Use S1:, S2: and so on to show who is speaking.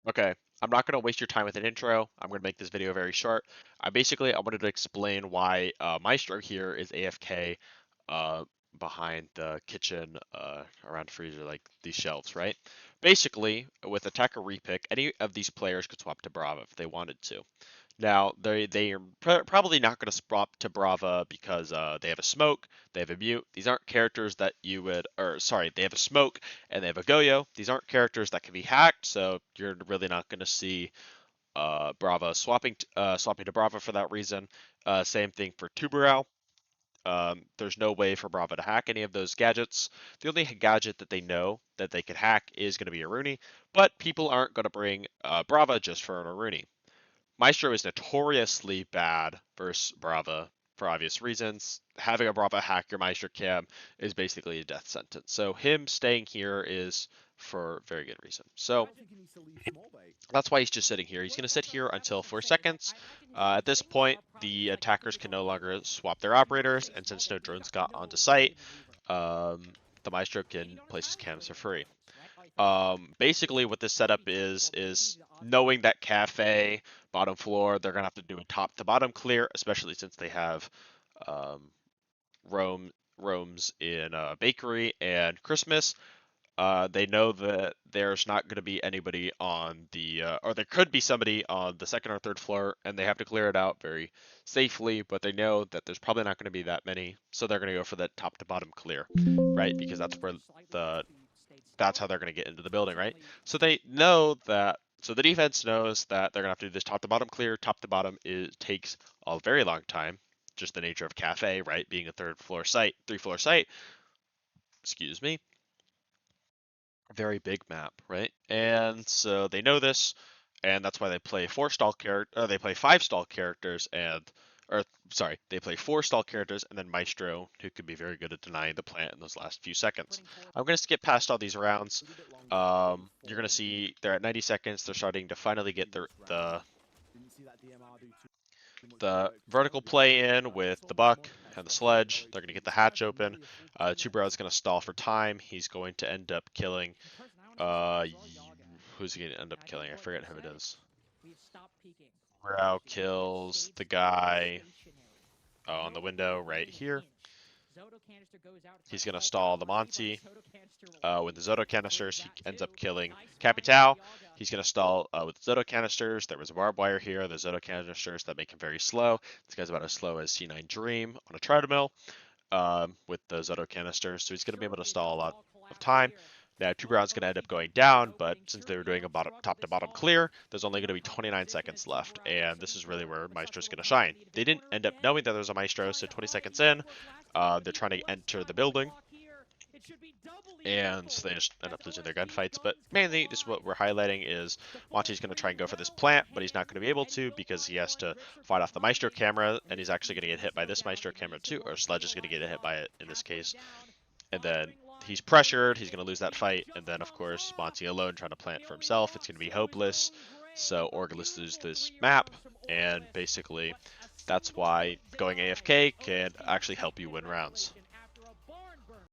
S1: Okay, I'm not going to waste your time with an intro. I'm going to make this video very short. I wanted to explain why Maestro here is AFK uh, behind the kitchen around the freezer, like these shelves, right? Basically, with attacker repick, any of these players could swap to Brava if they wanted to. Now, they are probably not going to swap to Brava because they have a smoke, they have a mute. These aren't characters that you would, or sorry, they have a smoke and they have a Goyo. These aren't characters that can be hacked, so you're really not going to see Brava swapping to Brava for that reason. Same thing for Tuberal. There's no way for Brava to hack any of those gadgets. The only gadget that they know that they could hack is going to be a Rooney, but people aren't going to bring Brava just for an Rooney. Maestro is notoriously bad versus Brava for obvious reasons. Having a Brava hack your Maestro cam is basically a death sentence. So him staying here is for very good reason. So that's why he's just sitting here. He's going to sit here until 4 seconds. At this point, the attackers can no longer swap their operators, and since no drones got onto site, um, the Maestro can place his cams for free. Basically what this setup is knowing that cafe bottom floor, they're gonna have to do a top to bottom clear, especially since they have um, roams in bakery and Christmas. They know that there's not going to be anybody on the, or there could be somebody on the second or third floor, and they have to clear it out very safely. But they know that there's probably not going to be that many, so they're going to go for that top to bottom clear, right? Because the that's how they're going to get into the building, right? So they know that. So the defense knows that they're going to have to do this top to bottom clear. Top to bottom takes a very long time. Just the nature of cafe, right? Being a third floor site, 3 floor site. Excuse me. Very big map, right? And so they know this, and that's why they play 4 stall character. They play 5 stall characters, or sorry, they play 4 stall characters, and then Maestro, who can be very good at denying the plant in those last few seconds. I'm gonna skip past all these rounds. You're gonna see they're at 90 seconds. They're starting to finally get the vertical play in with the buck and the sledge. They're going to get the hatch open. Tubero's going to stall for time. He's going to end up killing. Uh, who's he going to end up killing? I forget who it is. Tuberao kills the guy on the window right here. He's going to stall the Monty with the Zoto canisters. He ends up killing Capitao. He's going to stall with the Zoto canisters. There was a barbed wire here. The Zoto canisters that make him very slow. This guy's about as slow as C9 Dream on a treadmill with the Zoto canisters. So he's going to be able to stall a lot of time. Now, Tuberon's going to end up going down, but since they were doing a top to bottom clear, there's only going to be 29 seconds left, and this is really where Maestro's going to shine. They didn't end up knowing that there was a Maestro, so 20 seconds in, they're trying to enter the building, and they just end up losing their gunfights. But mainly, this is what we're highlighting is Monty's going to try and go for this plant, but he's not going to be able to because he has to fight off the Maestro camera, and he's actually going to get hit by this Maestro camera too, or Sledge is going to get hit by it in this case. And then he's pressured, he's going to lose that fight, and then of course Monty alone trying to plant for himself, it's going to be hopeless. So Org loses this map, and basically that's why going AFK can actually help you win rounds.